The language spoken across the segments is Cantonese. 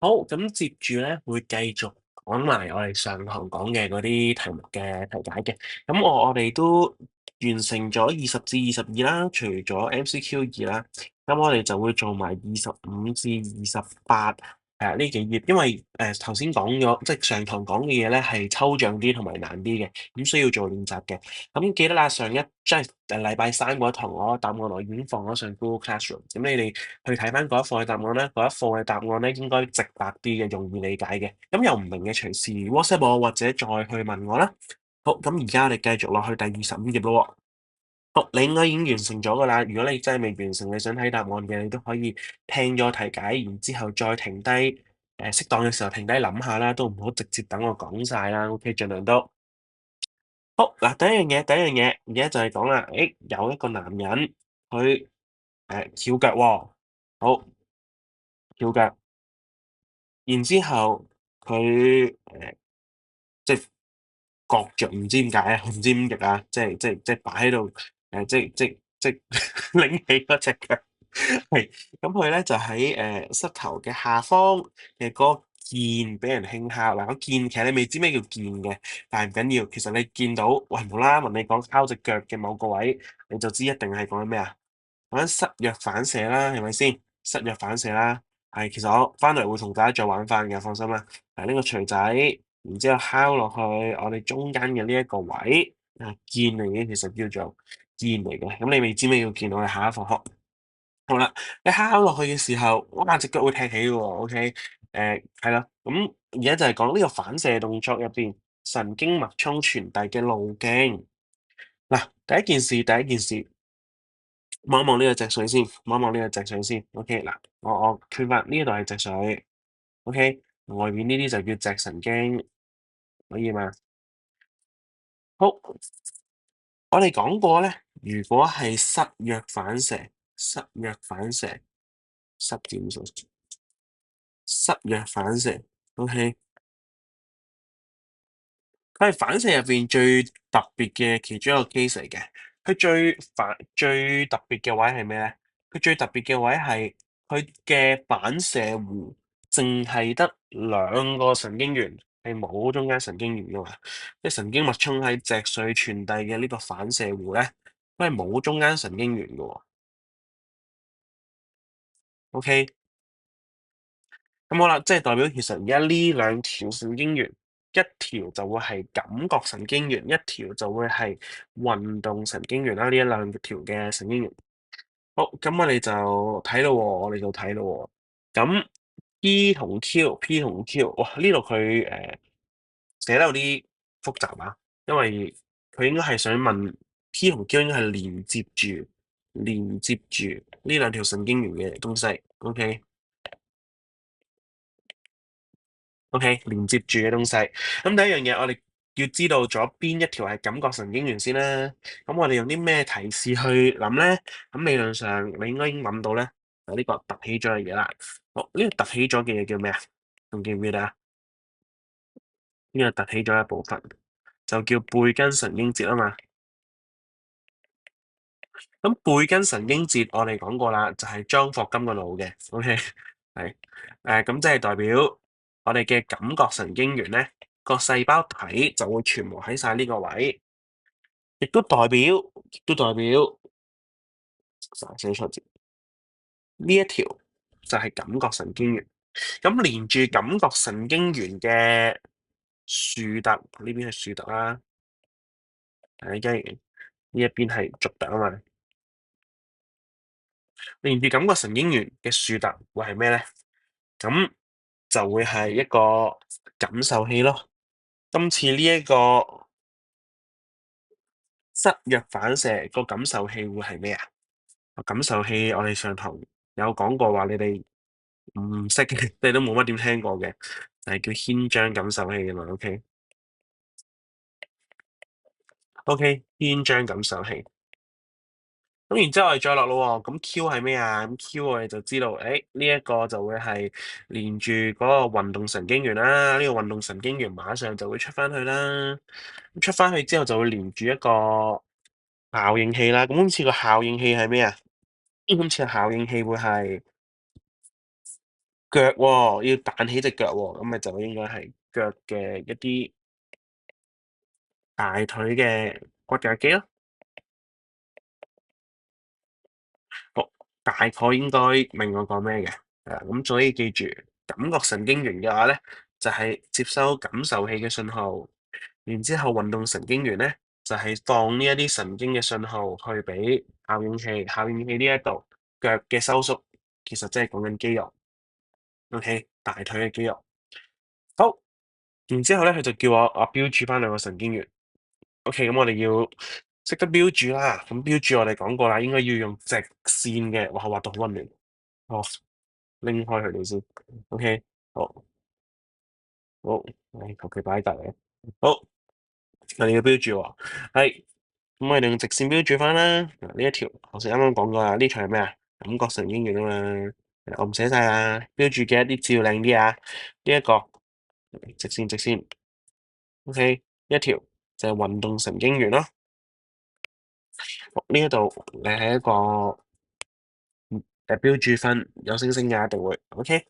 好，咁接住咧會繼續講埋我哋上堂講嘅嗰啲題目嘅題解嘅。咁我哋都完成咗20至22啦，除咗 MCQ2啦，咁我哋就會做埋25至28呢幾頁，因為頭先講咗，即係上堂講嘅嘢咧係抽象啲同埋難啲嘅，咁需要做練習嘅。咁記得啦，即係禮拜3嗰一堂我答案我已經放咗上 Google Classroom，咁你哋去睇翻嗰一課嘅答案咧，嗰一課嘅答案咧應該直白啲嘅，容易理解嘅。咁有唔明嘅隨時 WhatsApp 我或者再去問我啦。好，咁而家我哋繼續落去第25頁咯喎。好，你應該已經完成咗噶啦。如果你真係未完成，你想睇答案嘅，你都可以聽咗題解，然之後再停低，適當嘅時候停低諗下啦，都唔好直接等我講晒啦。OK，盡量都。好，嗱，第一樣嘢，而家就係講啦，有一個男人佢翹腳喎，好翹腳，然之後佢即係擱着，唔知點解啊，唔知點譯啊，即係擺喺度，即拎起嗰隻腳，係咁佢咧就喺膝頭嘅下方嘅嗰個腱俾人輕敲嗱，個腱其實你未知咩叫腱嘅，但係唔緊要，其實你見到喂無啦啦問你講敲隻腳嘅某個位，你就知一定係講緊咩啊？講緊膝弱反射啦，係咪先？膝弱反射啦，係其實我翻嚟會同大家再玩翻嘅，放心啦。呢個錘仔，然之後敲落去我哋中間嘅呢一個位，腱嚟嘅，其實叫做腱嚟嘅。咁你未知咩叫腱，我哋下一課學。好啦，你敲落去嘅時候，哇隻腳會踢起嘅喎，OK，係啦。咁而家就係講呢個反射動作入邊神經脈衝傳遞嘅路徑。嗱，第一件事。望一望呢個脊髓先，望一望呢個脊髓先。OK，嗱，我圈翻呢度係脊髓，OK，外面呢啲就叫脊神經，可以嘛？好，我哋講過咧，如果係膝弱反射，膝弱反射，膝點數？膝弱反射，OK，佢係反射入邊最特別嘅其中一個 case 嚟嘅。佢最特別嘅位係咩咧？佢最特別嘅位係佢嘅反射弧淨係得兩個神經元，係冇中間神經元噶嘛。即係神經脈衝喺脊髓傳遞嘅呢個反射弧咧，佢係冇中間神經元噶喎。OK，咁好啦，即係代表其實而家呢兩條神經元，一條就會係感覺神經元，一條就會係運動神經元啦。呢一兩條嘅神經元。好，咁我哋就睇咯喎，我哋就睇咯喎。咁 P 同 Q，哇！呢度佢寫得有啲複雜啊，因為佢應該係想問 P 同 Q 應該係連接住呢兩條神經元嘅東西。OK，連接住嘅東西。咁第一樣嘢，我哋要知道咗邊一條係感覺神經元先啦。咁我哋用啲咩提示去諗咧？咁理論上你應該已經諗到咧，就呢個凸起咗嘅嘢啦。好，呢個凸起咗嘅嘢叫咩啊？仲記唔記得啊？呢個凸起咗一部分就叫背根神經節啊嘛。咁背根神經節我哋講過啦，就係張霍金個腦嘅。OK，係咁即係代表我哋嘅感覺神經元咧，個細胞體就會全部喺晒呢個位，亦都代表，寫錯字，呢一條就係感覺神經元。咁連住感覺神經元嘅樹突，呢邊係樹突啦，呢一邊係軸突啊嘛。連住感覺神經元嘅樹突會係咩咧？咁就會係一個感受器咯。今次呢一個膝弱反射個感受器會係咩啊？感受器我哋上堂有講過話，你哋唔識嘅，你都冇乜點聽過嘅，就係叫牽張感受器㗎嘛。OK，牽張感受器。咁然之後我哋再落咯喎，咁 Q 係咩啊？咁 Q 我哋就知道，誒呢一個就會係連住嗰個運動神經元啦。呢個運動神經元馬上就會出翻去啦。咁出翻去之後就會連住一個效應器啦。咁今次個效應器係咩啊？今次個效應器會係腳喎，要彈起隻腳喎，咁咪就應該係腳嘅一啲大腿嘅骨架肌咯。好，大概應該明我講咩嘅，係啦，咁所以記住，感覺神經元嘅話咧，就係接收感受器嘅信號，然之後運動神經元咧，就係放呢一啲神經嘅信號去俾效應器，效應器呢一度腳嘅收縮，其實即係講緊肌肉，OK，大腿嘅肌肉。好，然之後咧，佢就叫我標注翻兩個神經元。OK，咁我哋要識得標注啦。咁標注我哋講過啦，應該要用直線嘅，哇，畫到好混亂。好，拎開佢哋先。OK，好，好，求其擺喺隔離。好，我哋要標注喎，係，咁我哋用直線標注翻啦。嗱，呢一條頭先啱啱講過啦，呢條係咩啊？感覺神經元啊嘛。我唔寫晒啦，標注嘅一啲照靚啲啊。呢一個直線直線，OK，一條就係運動神經元咯。呢一度你係一個標注分有星星嘅一定會，OK。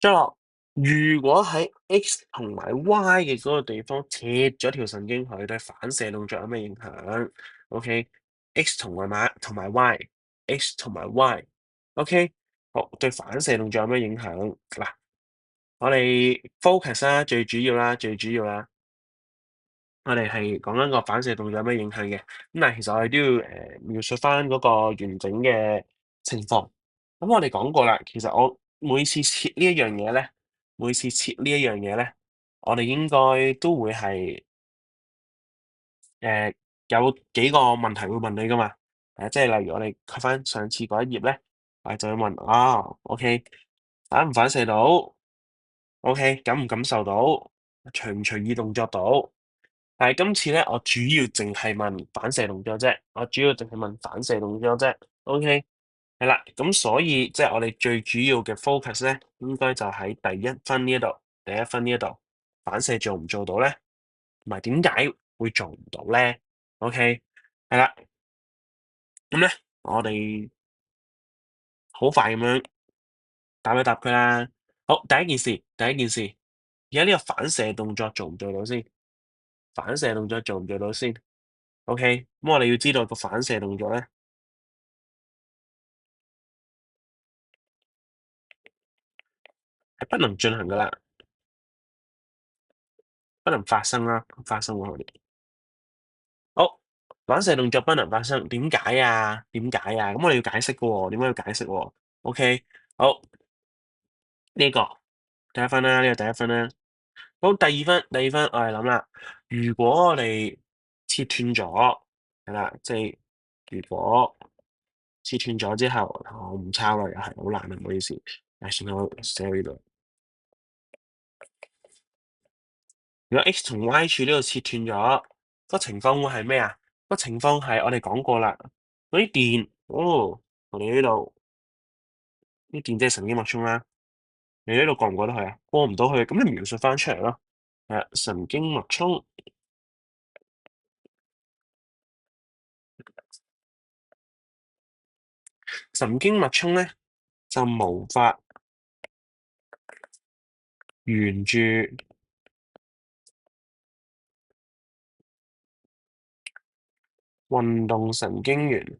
再落，如果喺 X 同埋 Y 嘅嗰個地方切咗條神經，佢對反射動作有咩影響？OK，X 同埋 Y，X 同埋 Y，OK，好，對反射動作有咩影響？嗱，我哋 focus 啦，最主要啦，最主要啦。我哋係講緊個反射動作有咩影響嘅，咁但係其實我哋都要描述翻嗰個完整嘅情況。咁我哋講過啦，其實我每次切呢一樣嘢咧，每次切呢一樣嘢咧，我哋應該都會係誒有幾個問題會問你噶嘛。即係例如我哋睇翻上次嗰一頁咧，我哋就會問啊，OK，反唔反射到？OK，感唔感受到？隨唔隨意動作到？但係今次咧，我主要淨係問反射動作啫，我主要淨係問反射動作啫，OK，係啦，咁所以即係我哋最主要嘅 focus 咧，應該就喺第一分呢一度，第一分呢一度，反射做唔做到咧？同埋點解會做唔到咧？OK，係啦，咁咧我哋好快咁樣答一答佢啦。好，第一件事，第一件事，而家呢個反射動作做唔做到先？反射動作做唔做到先？OK，咁我哋要知道個反射動作咧。係不能進行噶啦，不能發生啦，發生喎佢哋。好，反射動作不能發生，點解啊？點解啊？咁我哋要解釋嘅喎，點解要解釋喎？OK，好，呢個第一分啦，呢個第一分啦。好，第二分，第二分，我哋諗啦，如果我哋切斷咗，係啦，即係如果切斷咗之後，我唔抄啦，又係好難啊，唔好意思，算啦，我寫喺呢度。如果 X 同 Y 柱呢度切斷咗，個情況會係咩啊？個情況係我哋講過啦，嗰啲電，我哋呢度啲電即係神經脈衝啦，你呢度過唔過得去啊？過唔到去，咁你描述翻出嚟咯。係啊，神經脈衝，神經脈衝咧就無法沿住運動神經元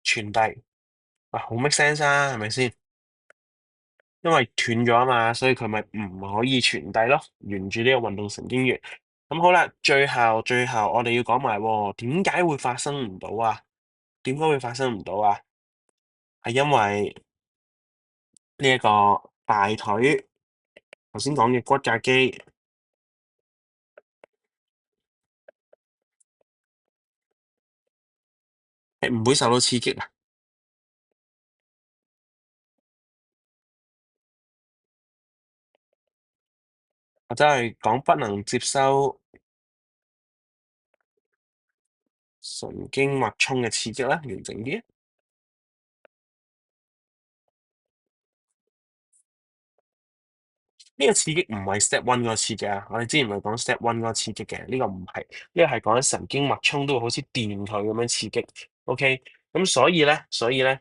傳遞，啊，好 make sense 啊，係咪先？因為斷咗啊嘛，所以佢咪唔可以傳遞咯，沿住呢個運動神經元。咁好啦，最後我哋要講埋喎，點解會發生唔到啊？點解會發生唔到啊？係因為呢一個大腿頭先講嘅骨架肌係唔會受到刺激啊，或者係講不能接收神經脈衝嘅刺激啦，完整啲。呢個刺激唔係 step one 嗰個刺激啊，我哋之前咪講 step one 嗰個刺激嘅，呢個唔係，呢個係講緊神經脈衝都會好似電佢咁樣刺激，OK，咁所以咧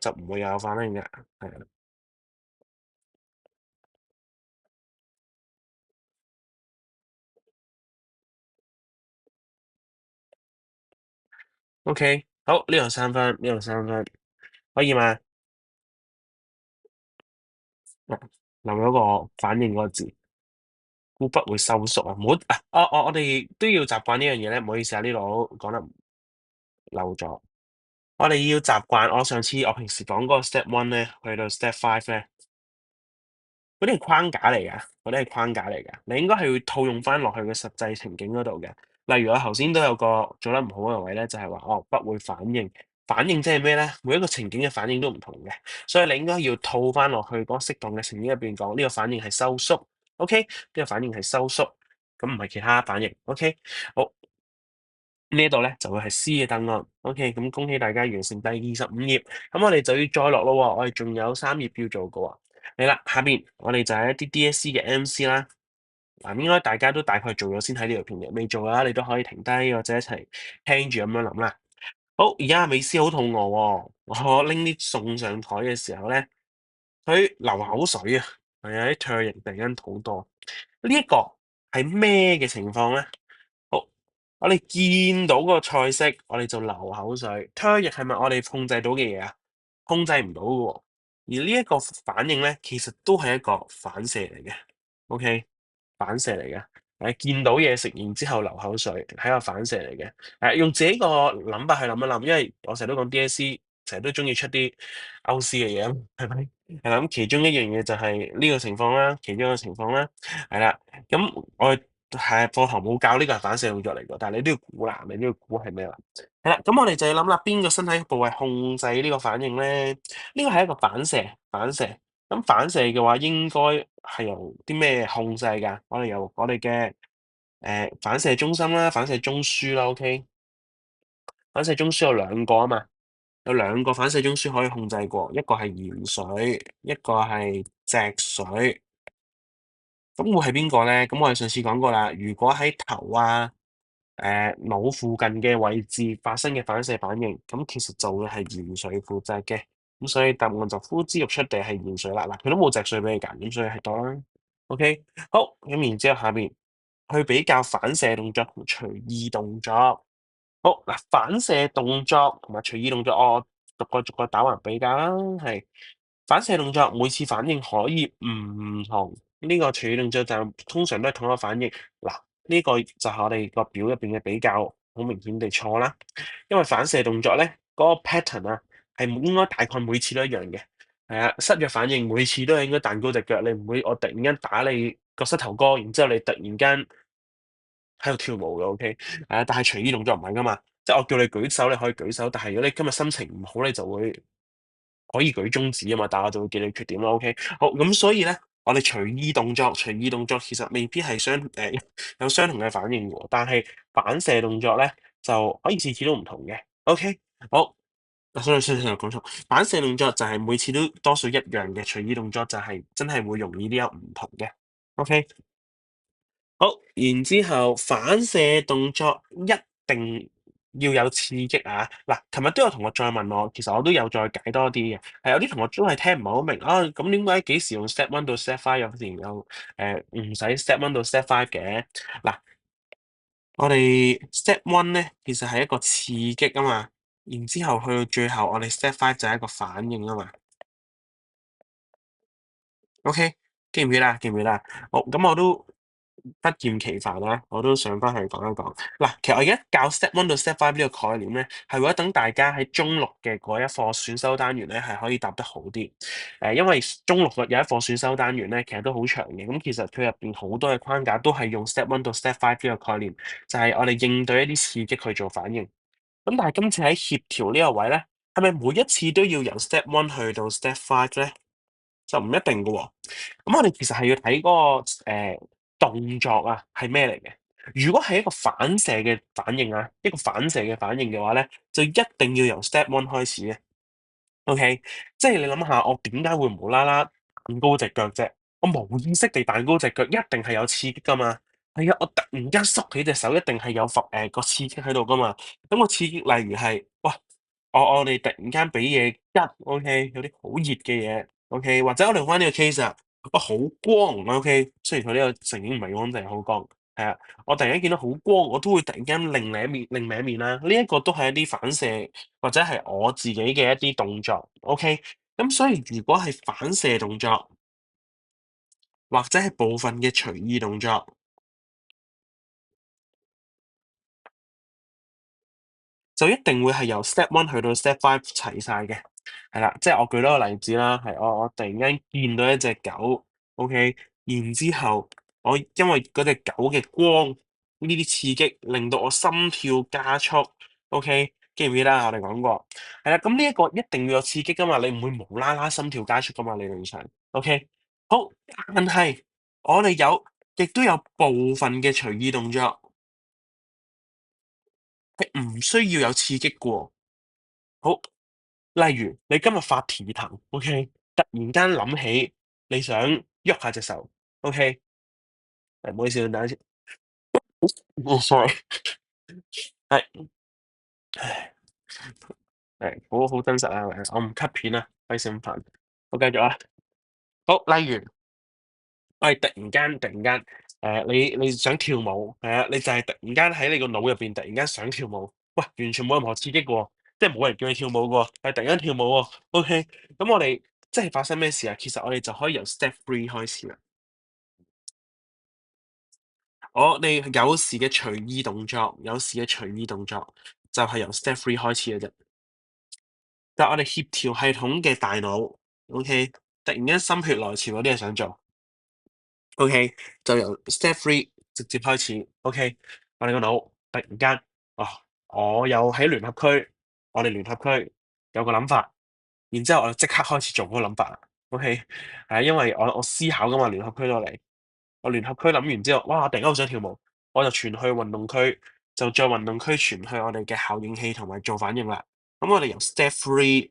就唔會有反應嘅，係啊，OK，好，呢度3分，呢度3分，可以嘛？啊留咗個反應嗰個字，固不會收縮啊，唔好啊，我哋都要習慣呢樣嘢咧，唔好意思啊，呢度講得漏咗。我哋要習慣，我平時講嗰個 step one 咧，去到 step five 咧，嗰啲係框架嚟㗎，嗰啲係框架嚟㗎。你應該係會套用翻落去嘅實際情景嗰度嘅。例如我頭先都有個做得唔好嘅位咧，就係話哦，不會反應。反應即係咩咧？每一個情景嘅反應都唔同嘅，所以你應該要套翻落去嗰個適當嘅情景入邊講，呢個反應係收縮，OK？呢個反應係收縮，咁唔係其他反應，OK？好。呢度咧就會係 C 嘅答案，OK，咁恭喜大家完成第25頁，咁我哋就要再落咯喎，我哋仲有3頁要做嘅喎。嚟啦，下邊我哋就係一啲 DSE 嘅 MC 啦，嗱應該大家都大概做咗先睇呢條片嘅，未做嘅話你都可以停低或者一齊聽住咁樣諗啦。好，而家美斯好肚餓喎，我拎啲餸上台嘅時候咧，佢流口水啊，係啊，啲唾液突然間好多，呢一個係咩嘅情況咧？好，我哋見到個菜式，我哋就流口水。唾液係咪我哋控制到嘅嘢啊？控制唔到嘅喎。而呢一個反應咧，其實都係一個反射嚟嘅。OK，反射嚟嘅。見到嘢食完之後流口水，係一個反射嚟嘅。用自己個諗法去諗一諗，因為我成日都講 DSE，成日都中意出啲歐思嘅嘢啊，係咪？係啦，咁其中一樣嘢就係呢個情況啦，其中一個情況啦，係啦。咁我哋係課堂冇教呢個係反射動作嚟㗎，但係你都要估啦，你都要估係咩啦？係啦，咁我哋就要諗啦，邊個身體部位控制呢個反應咧？呢個係一個反射，反射。咁反射嘅話，應該係由啲咩控制㗎？我哋由我哋嘅反射中心啦、反射中樞啦，OK？反射中樞有兩個啊嘛，有兩個反射中樞可以控制過，一個係鹽水，一個係脊水。咁會係邊個咧？咁我哋上次講過啦，如果喺頭啊、腦附近嘅位置發生嘅反射反應，咁其實就會係鹽水負責嘅。咁所以答案就呼之欲出地係鹽水啦。嗱，佢都冇脊髓俾你揀，咁所以係多啦。OK，好，咁然之後下邊去比較反射動作同隨意動作。好嗱，反射動作同埋隨意動作，我逐個打橫比較啦。係反射動作每次反應可以唔同，呢個隨意動作就通常都係同一個反應。嗱，呢個就係我哋個表入邊嘅比較，好明顯地錯啦。因為反射動作咧，嗰個 pattern 啊，係應該大概每次都一樣嘅。係啊，失約反應每次都係應該彈高隻腳，你唔會我突然間打你個膝頭哥，然之後你突然間喺度跳舞嘅，OK，但係隨意動作唔係噶嘛，即係我叫你舉手，你可以舉手，但係如果你今日心情唔好，你就會可以舉中指啊嘛，但係我就會記你缺點咯，OK，好，咁所以咧，我哋隨意動作其實未必係有相同嘅反應喎，但係反射動作咧就可以次次都唔同嘅，OK，好，sorry，講錯，反射動作就係每次都多數一樣嘅，隨意動作就係真係會容易啲有唔同嘅，OK。好，然之後反射動作一定要有刺激啊！嗱，琴日都有同學再問我，其實我都有再解多啲嘅，係有啲同學都係聽唔係好明啊，咁點解幾時用 step one 到 step five 有時又唔使 step one 到 step five 嘅？嗱，我哋 step one 咧其實係一個刺激啊嘛，然之後去到最後我哋 step five 就係一個反應啊嘛。OK，記唔記得啊？好，咁我都不厭其煩啦，我都上翻去講一講。嗱，其實我而家教 Step One 到 Step Five 呢個概念咧，係為咗等大家喺中六嘅嗰一課選修單元咧，係可以答得好啲。因為中六嘅有一課選修單元咧，其實都好長嘅。咁其實佢入邊好多嘅框架都係用 Step One 到 Step Five 呢個概念，就係我哋應對一啲刺激去做反應。咁但係今次喺協調呢個位咧，係咪每一次都要由 Step One 去到 Step Five 咧？就唔一定嘅喎。咁我哋其實係要睇嗰個動作啊，係咩嚟嘅？如果係一個反射嘅反應啊，一個反射嘅反應嘅話咧，就一定要由 step one 開始嘅。OK，即係你諗下，我點解會無啦啦咁高隻腳啫？我無意識地彈高隻腳，一定係有刺激噶嘛。係啊，我突然間縮起隻手，一定係有個刺激喺度噶嘛。咁個刺激例如係，哇！我哋突然間俾嘢吉，OK，有啲好熱嘅嘢，OK，或者我哋翻呢個 case 啊，哇好光，OK，雖然佢呢個成影唔係光，就係好光，係啊，我突然間見到好光，我都會突然間另一面啦。呢一個都係一啲反射或者係我自己嘅一啲動作，OK。咁所以如果係反射動作，或者係部分嘅隨意動作，就一定會係由 step one 去到 step five 齊晒嘅。係啦，即係我舉多個例子啦，係我突然間見到一隻狗，OK，然之後我因為嗰隻狗嘅光呢啲刺激，令到我心跳加速，OK，記唔記得啊？我哋講過，係啦，咁呢一個一定要有刺激噶嘛，你唔會無啦啦心跳加速噶嘛，理論上，OK，好，但係我哋亦都有部分嘅隨意動作係唔需要有刺激嘅喎。好，例如你今日發蹄騰，OK，突然間諗起你想喐下隻手，OK，唔好意思，等陣先，哦，sorry，係，唉，係，好真實啊，我唔 cut 片啊，費事咁煩，我繼續啊，好，例如我係突然間，你想跳舞，係啊，你就係突然間喺你個腦入邊突然間想跳舞，喂，完全冇任何刺激嘅喎，即係冇人叫你跳舞嘅喎，係突然間跳舞喎，OK，咁我哋即係發生咩事啊？其實我哋就可以由 step three 開始啦。我哋有時嘅隨意動作就係由 step three 開始嘅啫。就係我哋協調系統嘅大腦，OK，突然間心血來潮有啲嘢想做，OK，就由 step three 直接開始，OK，我哋個腦突然間，啊，我有喺聯合區，我哋聯合區有個諗法，然之後我就即刻開始做嗰個諗法啦，OK，係因為我思考噶嘛，聯合區都嚟。我聯合區諗完之後，哇！突然間好想跳舞，我就傳去運動區，就再運動區傳去我哋嘅效應器同埋做反應啦。咁我哋由 step three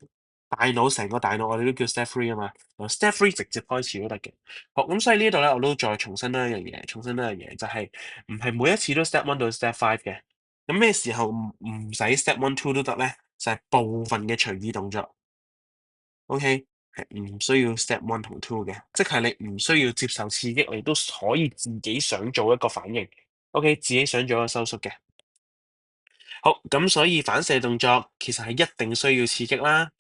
成個大腦我哋都叫 step three 啊嘛，由 step three 直接開始都得嘅。好，咁所以呢度咧，我都再重申一樣嘢，就係唔係每一次都 step one 到 step five 嘅。咁咩時候唔使 step one two 都得咧？就係部分嘅隨意動作。OK，係唔需要 step one 同 two 嘅，即係你唔需要接受刺激，你都可以自己想做一個反應。OK，自己想做一個收縮嘅。好，咁所以反射動作其實係一定需要刺激啦。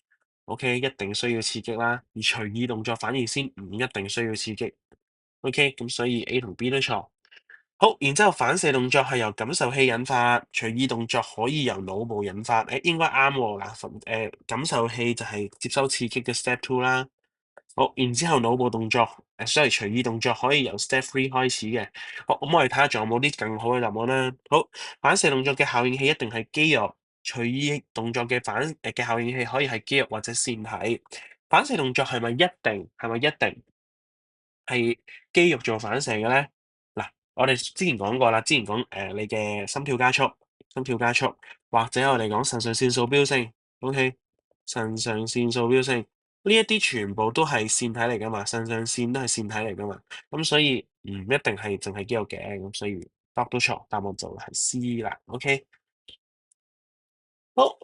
OK，一定需要刺激啦，而隨意動作反而先唔一定需要刺激。OK，咁所以 A 同 B 都錯。好，然之後反射動作係由感受器引發，隨意動作可以由腦部引發。誒，應該啱喎嗱，感受器就係接收刺激嘅 step two 啦。好，然之後腦部動作，sorry，隨意動作可以由 step three 開始嘅。好，咁我哋睇下仲有冇啲更好嘅答案啦。好，反射動作嘅效應器一定係肌肉，隨意動作嘅效應器可以係肌肉或者腺體。反射動作係咪一定係肌肉做反射嘅咧？嗱，我哋之前講過啦，之前講你嘅心跳加速，或者我哋講腎上腺素飆升，OK，腎上腺素飆升呢一啲全部都係腺體嚟噶嘛，腎上腺都係腺體嚟噶嘛，咁所以唔一定係淨係肌肉嘅，咁所以答都錯，答案就係 C 啦，OK，好。